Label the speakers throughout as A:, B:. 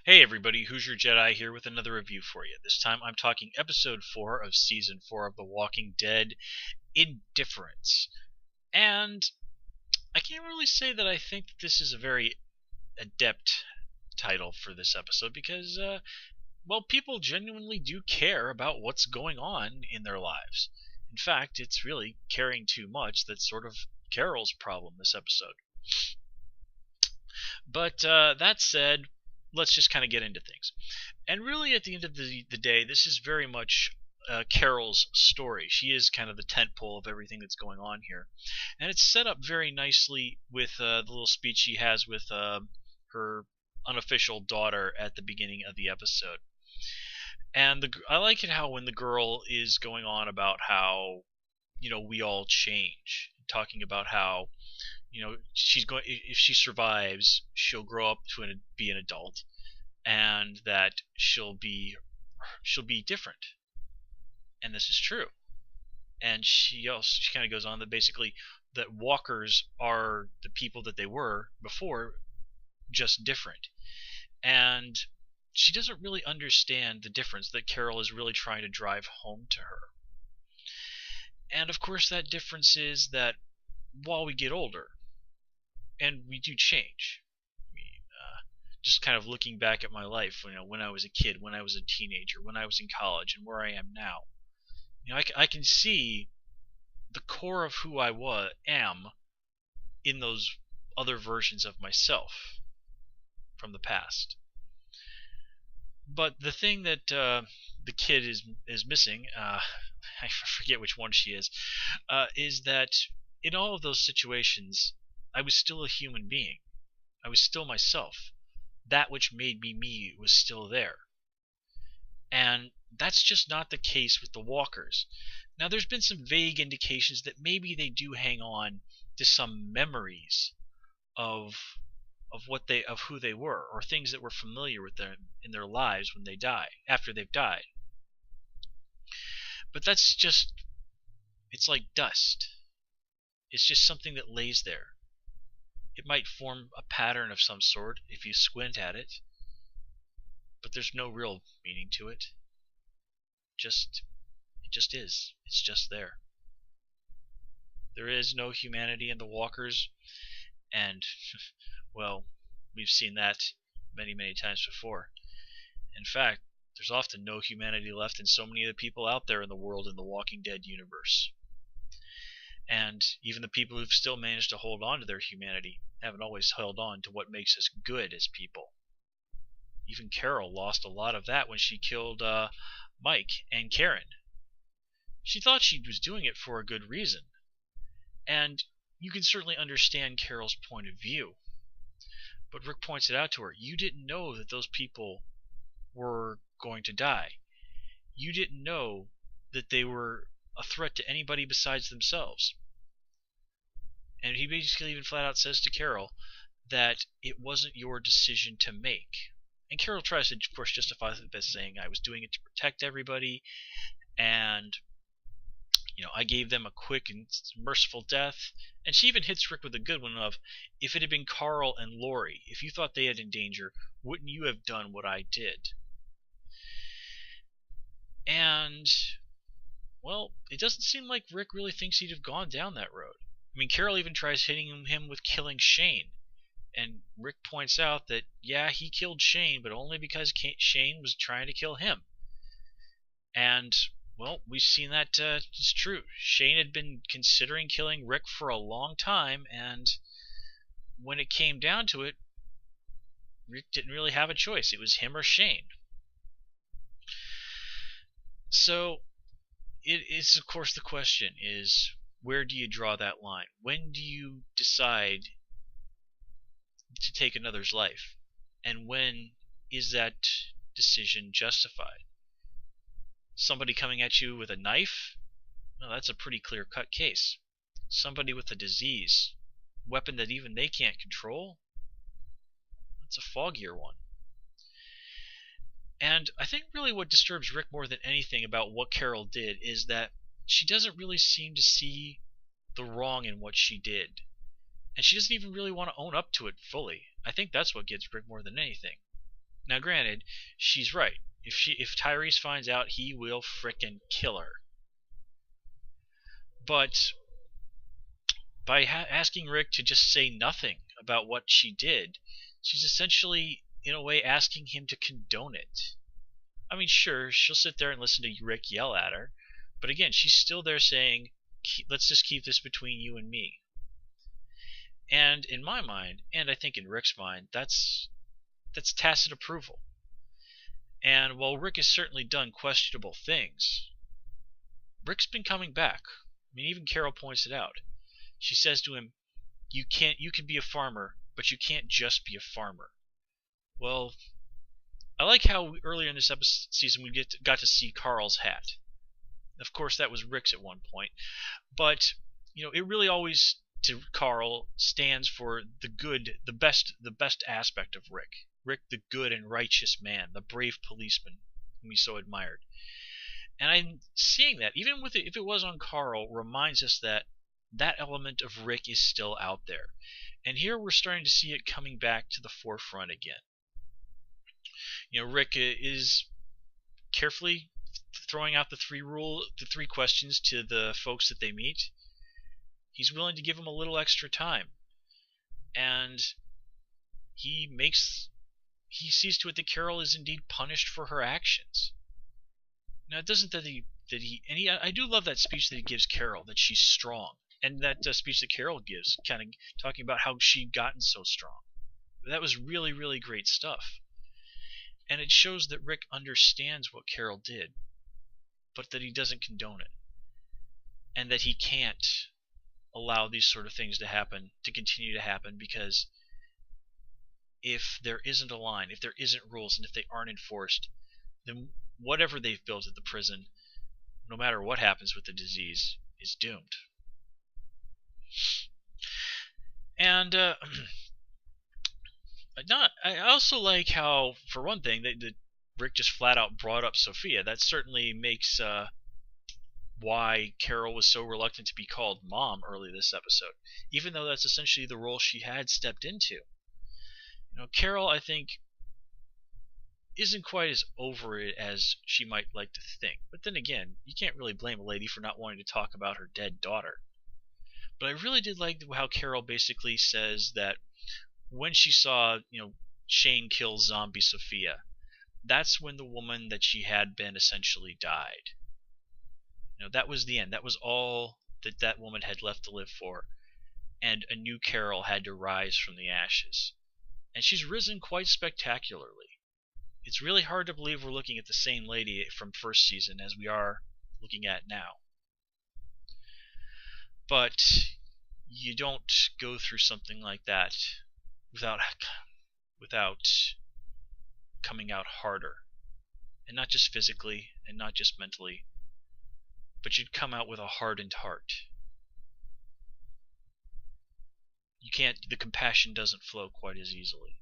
A: Hey everybody, Who's Your Jedi here with another review for you. This time I'm talking episode 4 of season 4 of The Walking Dead, Indifference. And I can't really say that I think that this is a very adept title for this episode because, well, people genuinely do care about what's going on in their lives. In fact, it's really caring too much that's sort of Carol's problem this episode. But that said, let's just kind of get into things. And really, at the end of the day, this is very much Carol's story. She is kind of the tent pole of everything that's going on here. And it's set up very nicely with the little speech she has with her unofficial daughter at the beginning of the episode. And I like it how when the girl is going on about how, we all change, talking about how she's going, if she survives, she'll grow up to be an adult, and that she'll be different, and this is true. And she kind of goes on that basically that walkers are the people that they were before, just different. And she doesn't really understand the difference that Carol is really trying to drive home to her. And of course that difference is that while we get older, and we do change. Just kind of looking back at my life, when I was a kid, when I was a teenager, when I was in college, and where I am now, I can see the core of who I am in those other versions of myself from the past. But the thing that the kid is missing, I forget which one she is that in all of those situations, I was still a human being. I was still myself. That which made me me was still there. And that's just not the case with the walkers. Now there's been some vague indications that maybe they do hang on to some memories of who they were, or things that were familiar with them in their lives when they die, after they've died. But that's just, it's like dust. It's just something that lays there. It might form a pattern of some sort if you squint at it, but there's no real meaning to it. It just is. It's just there. There is no humanity in the walkers, and, well, we've seen that many, many times before. In fact, there's often no humanity left in so many of the people out there in the world in the Walking Dead universe. And even the people who've still managed to hold on to their humanity haven't always held on to what makes us good as people. Even Carol lost a lot of that when she killed Mike and Karen. She thought she was doing it for a good reason. And you can certainly understand Carol's point of view. But Rick points it out to her. You didn't know that those people were going to die. You didn't know that they were a threat to anybody besides themselves. And he basically even flat out says to Carol that it wasn't your decision to make. And Carol tries to, of course, justify it by saying, I was doing it to protect everybody, and I gave them a quick and merciful death. And she even hits Rick with a good one of, if it had been Carl and Lori, if you thought they had in danger, wouldn't you have done what I did? And, well, it doesn't seem like Rick really thinks he'd have gone down that road. I mean, Carol even tries hitting him with killing Shane. And Rick points out that, yeah, he killed Shane, but only because Shane was trying to kill him. And, well, we've seen that it's true. Shane had been considering killing Rick for a long time, and when it came down to it, Rick didn't really have a choice. It was him or Shane. So, it's of course the question is, where do you draw that line? When do you decide to take another's life? And when is that decision justified? Somebody coming at you with a knife? Well, that's a pretty clear-cut case. Somebody with a disease, weapon that even they can't control? That's a foggier one. And I think really what disturbs Rick more than anything about what Carol did is that she doesn't really seem to see the wrong in what she did. And she doesn't even really want to own up to it fully. I think that's what gets Rick more than anything. Now, granted, she's right. If Tyrese finds out, he will frickin' kill her. But by asking Rick to just say nothing about what she did, she's essentially, in a way, asking him to condone it. I mean, sure, she'll sit there and listen to Rick yell at her, but again, she's still there saying, let's just keep this between you and me. And in my mind, and I think in Rick's mind, that's tacit approval. And while Rick has certainly done questionable things, Rick's been coming back. I mean, even Carol points it out. She says to him, you can be a farmer, but you can't just be a farmer. Well, I like how earlier in this season we got to see Carl's hat. Of course, that was Rick's at one point, but it really always, to Carl, stands for the good, the best aspect of Rick. Rick, the good and righteous man, the brave policeman whom he so admired. And I'm seeing that, even with it, if it was on Carl, reminds us that element of Rick is still out there. And here we're starting to see it coming back to the forefront again. Rick is carefully throwing out the three questions to the folks that they meet. He's willing to give them a little extra time, and he sees to it that Carol is indeed punished for her actions. Now, it doesn't I do love that speech that he gives Carol, that she's strong, and that speech that Carol gives, kind of talking about how she'd gotten so strong. That was really, really great stuff. And it shows that Rick understands what Carol did, but that he doesn't condone it. And that he can't allow these sort of things to continue to happen, because if there isn't a line, if there isn't rules, and if they aren't enforced, then whatever they've built at the prison, no matter what happens with the disease, is doomed. And I also like how, for one thing, that Rick just flat out brought up Sophia. That certainly makes why Carol was so reluctant to be called Mom early this episode, even though that's essentially the role she had stepped into. Carol, I think, isn't quite as over it as she might like to think. But then again, you can't really blame a lady for not wanting to talk about her dead daughter. But I really did like how Carol basically says that when she saw, Shane kill zombie Sophia, that's when the woman that she had been essentially died. That was the end. That was all that woman had left to live for. And a new Carol had to rise from the ashes. And she's risen quite spectacularly. It's really hard to believe we're looking at the same lady from first season as we are looking at now. But you don't go through something like that without coming out harder. And not just physically, and not just mentally, but you'd come out with a hardened heart. The compassion doesn't flow quite as easily.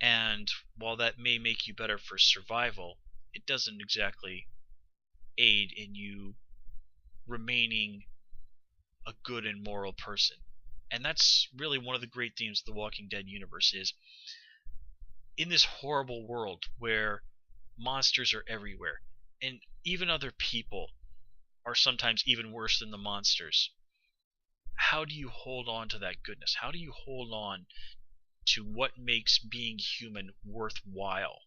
A: And while that may make you better for survival, it doesn't exactly aid in you remaining a good and moral person. And that's really one of the great themes of the Walking Dead universe, is in this horrible world where monsters are everywhere, and even other people are sometimes even worse than the monsters, how do you hold on to that goodness? How do you hold on to what makes being human worthwhile?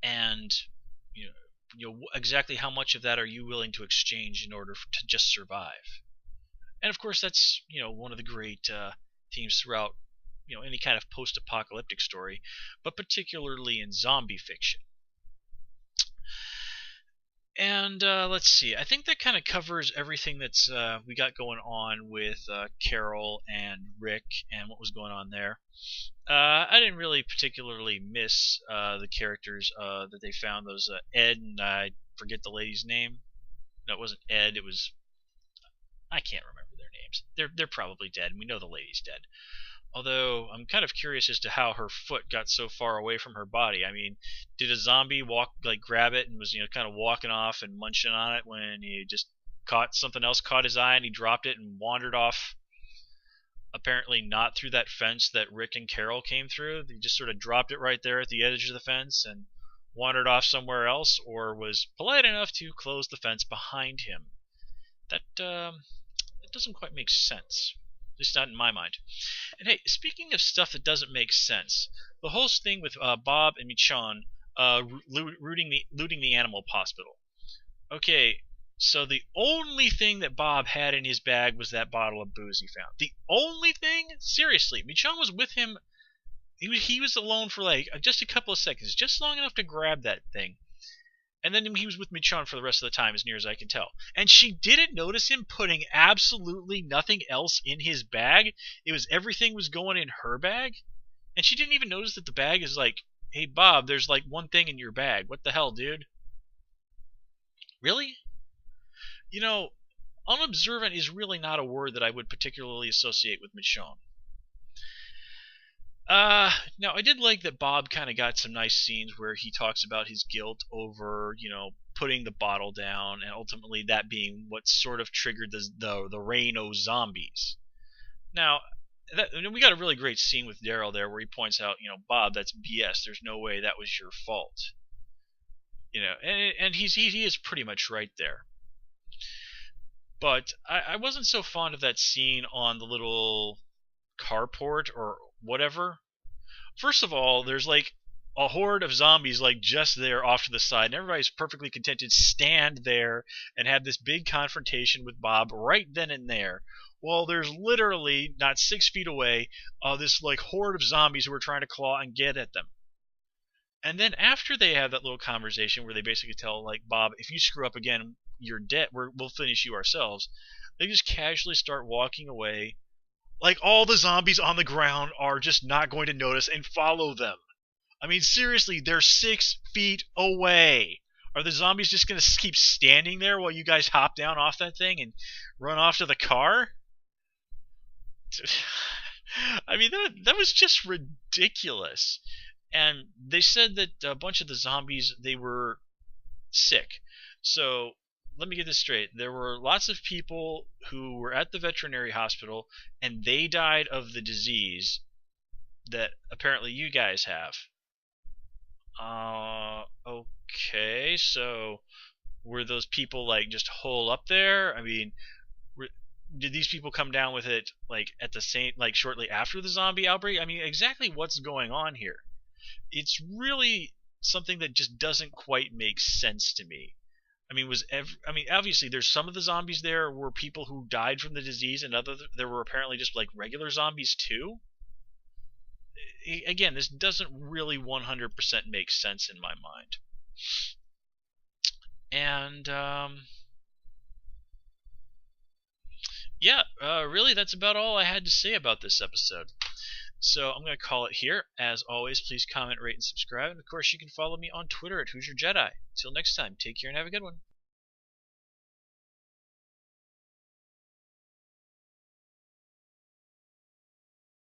A: And exactly how much of that are you willing to exchange in order to just survive? And of course, that's one of the great themes throughout any kind of post-apocalyptic story, but particularly in zombie fiction. And let's see, I think that kind of covers everything that's we got going on with Carol and Rick and what was going on there. I didn't really particularly miss the characters that they found. Those Ed, and I forget the lady's name. No, it wasn't Ed. It was, I can't remember their names. They're probably dead, and we know the lady's dead. Although I'm kind of curious as to how her foot got so far away from her body. I mean, did a zombie grab it and was kind of walking off and munching on it when he just caught something else, caught his eye, and he dropped it and wandered off apparently not through that fence that Rick and Carol came through. They just sort of dropped it right there at the edge of the fence and wandered off somewhere else, or was polite enough to close the fence behind him. That doesn't quite make sense. At least not in my mind. And hey, speaking of stuff that doesn't make sense, the whole thing with Bob and Michonne looting the animal hospital. Okay, so the only thing that Bob had in his bag was that bottle of booze he found. The only thing? Seriously, Michonne was with him. He was alone for like just a couple of seconds, just long enough to grab that thing. And then he was with Michonne for the rest of the time, as near as I can tell. And she didn't notice him putting absolutely nothing else in his bag. It was everything was going in her bag. And she didn't even notice that the bag is like, hey, Bob, there's like one thing in your bag. What the hell, dude? Really? You know, unobservant is really not a word that I would particularly associate with Michonne. Now I did like that Bob kind of got some nice scenes where he talks about his guilt over, putting the bottle down, and ultimately that being what sort of triggered the reign of zombies. Now, we got a really great scene with Daryl there where he points out, Bob, that's BS. There's no way that was your fault. And he is pretty much right there. But I wasn't so fond of that scene on the little carport or whatever. First of all, there's like a horde of zombies like just there off to the side, and everybody's perfectly content to stand there and have this big confrontation with Bob right then and there. Well, there's literally, not 6 feet away, this like horde of zombies who are trying to claw and get at them. And then after they have that little conversation where they basically tell like Bob, if you screw up again, you're dead. We'll finish you ourselves. They just casually start walking away. Like all the zombies on the ground are just not going to notice and follow them. I mean, seriously, they're 6 feet away. Are the zombies just going to keep standing there while you guys hop down off that thing and run off to the car? I mean, that was just ridiculous. And they said that a bunch of the zombies, they were sick. So let me get this straight. There were lots of people who were at the veterinary hospital, and they died of the disease that apparently you guys have. Okay, so were those people like just hole up there? I mean, did these people come down with it like at the same, like shortly after the zombie outbreak? I mean, exactly what's going on here? It's really something that just doesn't quite make sense to me. I mean, obviously there's some of the zombies there were people who died from the disease, and there were apparently just like regular zombies too. Again, this doesn't really 100% make sense in my mind. And yeah, really that's about all I had to say about this episode. So I'm going to call it here. As always, please comment, rate, and subscribe. And of course, you can follow me on Twitter at Who's Your Jedi. Until next time, take care and have a good one.